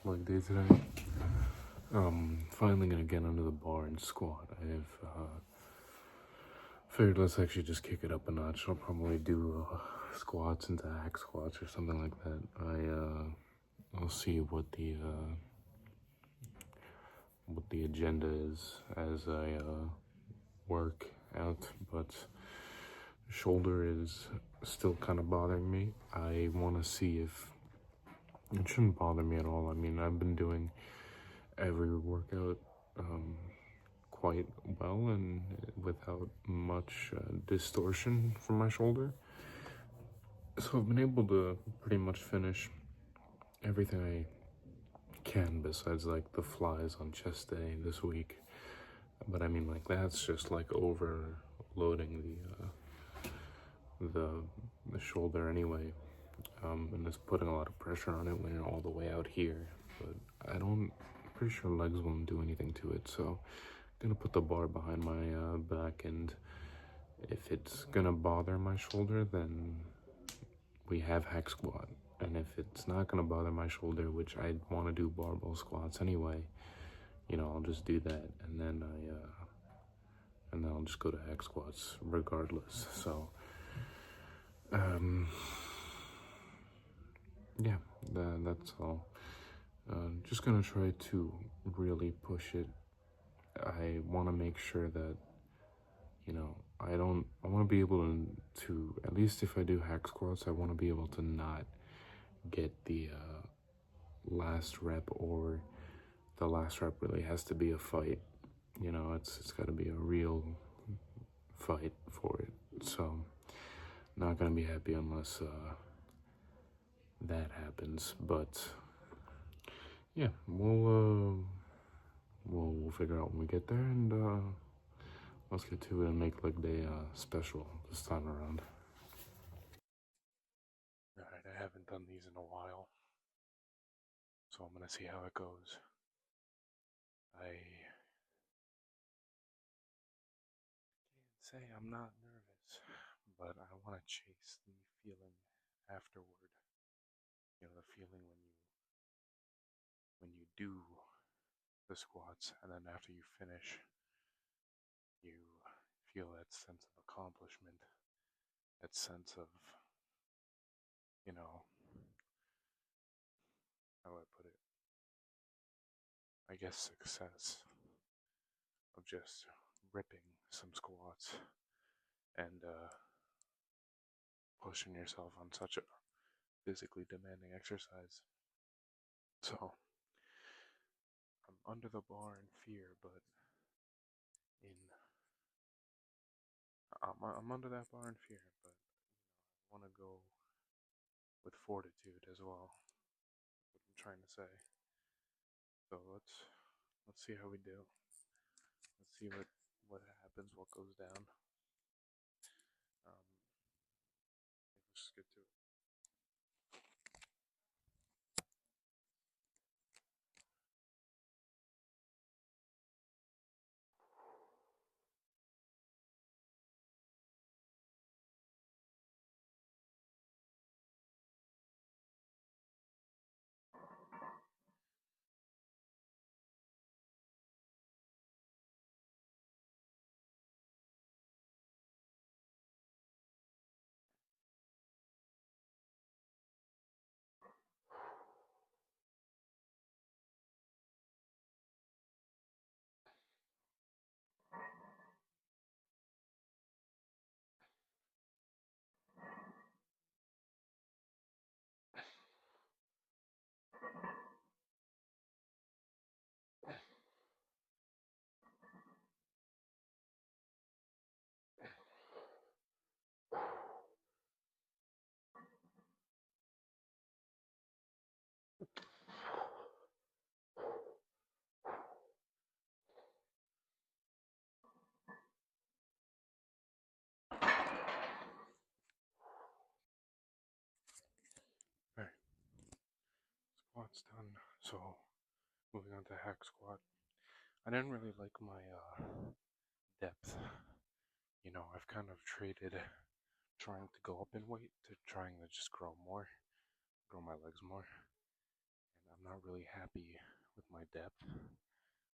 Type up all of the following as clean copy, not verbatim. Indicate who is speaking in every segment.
Speaker 1: leg day today. Finally gonna get under the bar and squat. I've figured let's actually just kick it up a notch. I'll probably do squats into hack squats or something like that. I'll see what the agenda is as I work out, but shoulder is still kind of bothering me. I want to see if it shouldn't bother me at all. I mean, I've been doing every workout quite well and without much distortion from my shoulder. So I've been able to pretty much finish everything I can besides like the flies on chest day this week. But I mean, like, that's just like overloading the shoulder anyway, and it's putting a lot of pressure on it when you're all the way out here. But pretty sure legs won't do anything to it. So I'm gonna put the bar behind my back, and if it's gonna bother my shoulder, then we have hack squat. And if it's not gonna bother my shoulder, which I want to do barbell squats anyway, I'll just do that, and then I'll just go to hack squats regardless. So, yeah, that's all. Just gonna try to really push it. I want to make sure that I want to be able to, at least if I do hack squats, I want to be able to not get the last rep, or the last rep really has to be a fight. It's got to be a real fight for it. So, not gonna be happy unless that happens. But yeah, we'll figure out when we get there, and let's get to it and make leg day special this time around. All right, I haven't done these in a while, so I'm gonna see how it goes. I can't say I'm not nervous, but I want to chase the feeling afterward. The feeling when you do the squats, and then after you finish, you feel that sense of accomplishment, that sense of, you know, how do I put it? I guess success of just ripping some squats and pushing yourself on such a physically demanding exercise. So I'm under the bar in fear, but in I'm under that bar in fear, but I want to go with fortitude as well. What I'm trying to say. So let's see how we do. Let's see what happens, what goes down. Let's just get to it. Alright, squat's done. So moving on to hack squat. I didn't really like my depth. I've kind of traded trying to go up in weight to trying to just grow my legs more. And I'm not not really happy with my depth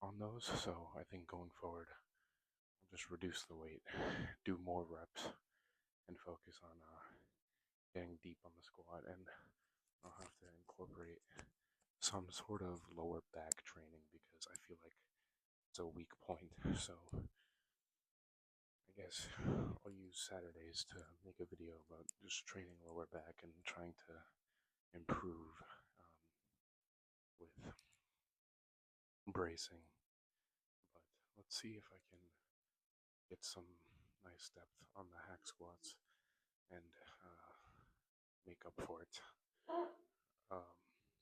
Speaker 1: on those, so I think going forward, I'll just reduce the weight, do more reps, and focus on getting deep on the squat, and I'll have to incorporate some sort of lower back training because I feel like it's a weak point. So I guess I'll use Saturdays to make a video about just training lower back and trying to improve with bracing. But let's see if I can get some nice depth on the hack squats and make up for it.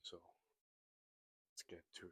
Speaker 1: So let's get to it.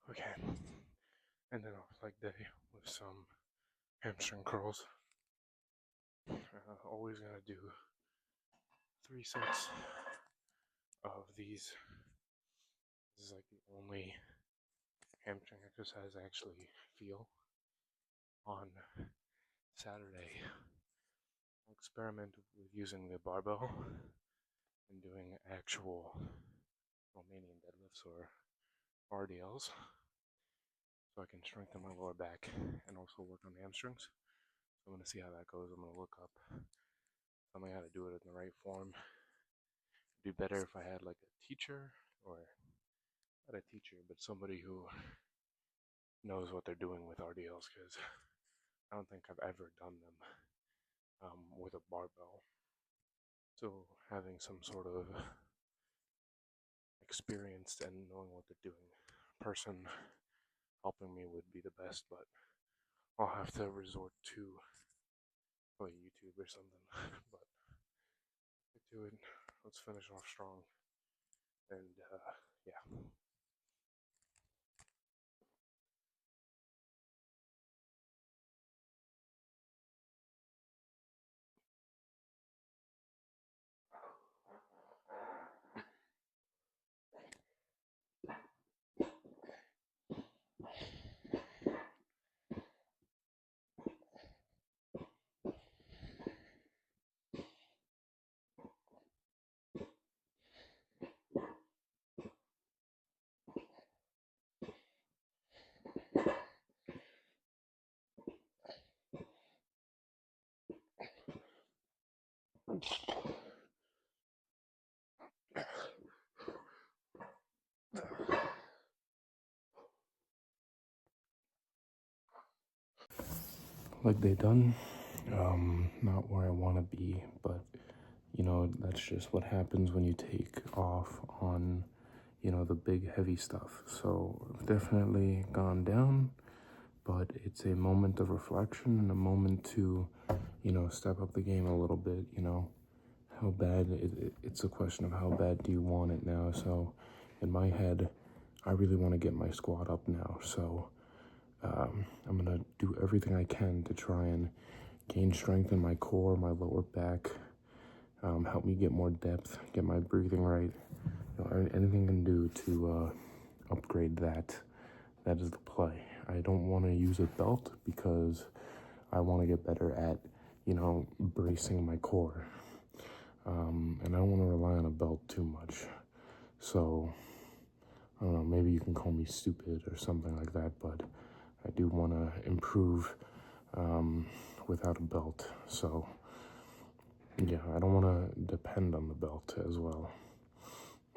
Speaker 1: Okay, ended off leg day with some hamstring curls. Always gonna do 3 sets of these. This is like the only hamstring exercise I actually feel. On Saturday, I experimented with using the barbell and doing actual Romanian deadlifts or RDLs, so I can strengthen my lower back and also work on the hamstrings. So I'm going to see how that goes. I'm going to look up something how to do it in the right form. It'd be better if I had like a teacher, or not a teacher, but somebody who knows what they're doing with RDLs, because I don't think I've ever done them with a barbell. So having some sort of experienced and knowing what they're doing person helping me would be the best, but I'll have to resort to like YouTube or something. But get to it. Let's finish off strong. And yeah. Like they done, not where I want to be, but you know, that's just what happens when you take off on, you know, the big heavy stuff. So I've definitely gone down, but it's a moment of reflection and a moment to, you know, step up the game a little bit. You know, how bad it's a question of how bad do you want it now. So in my head, I really want to get my squat up now. So I'm gonna do everything I can to try and gain strength in my core, my lower back, help me get more depth, get my breathing right. You know, anything I can do to upgrade that. That is the play. I don't want to use a belt because I want to get better at, you know, bracing my core. And I don't want to rely on a belt too much. So, I don't know, maybe you can call me stupid or something like that, but I do want to improve without a belt. So, yeah, I don't want to depend on the belt as well.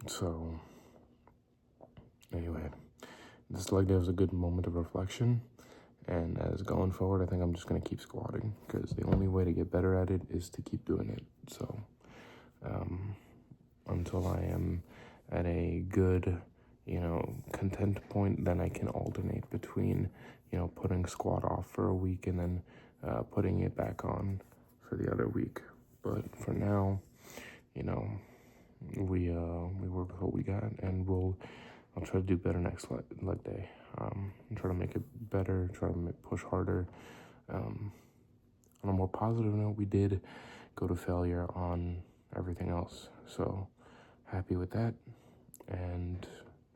Speaker 1: So anyway, this leg day was a good moment of reflection. And as going forward, I think I'm just going to keep squatting because the only way to get better at it is to keep doing it. So until I am at a good, content point, then I can alternate between, putting squat off for a week and then putting it back on for the other week. But for now, we work with what we got, and I'll try to do better next leg day. Try to make it better, try to push harder. On a more positive note, we did go to failure on everything else, so happy with that. And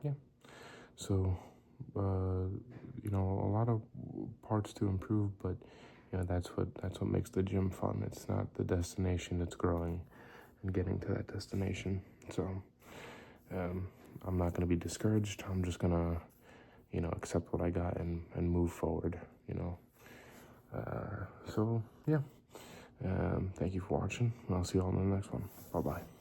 Speaker 1: yeah, so a lot of parts to improve, but that's what makes the gym fun. It's not the destination, it's growing and getting to that destination. So I'm not going to be discouraged. I'm just going to accept what I got and move forward. So yeah, thank you for watching. I'll see you all in the next one. Bye bye.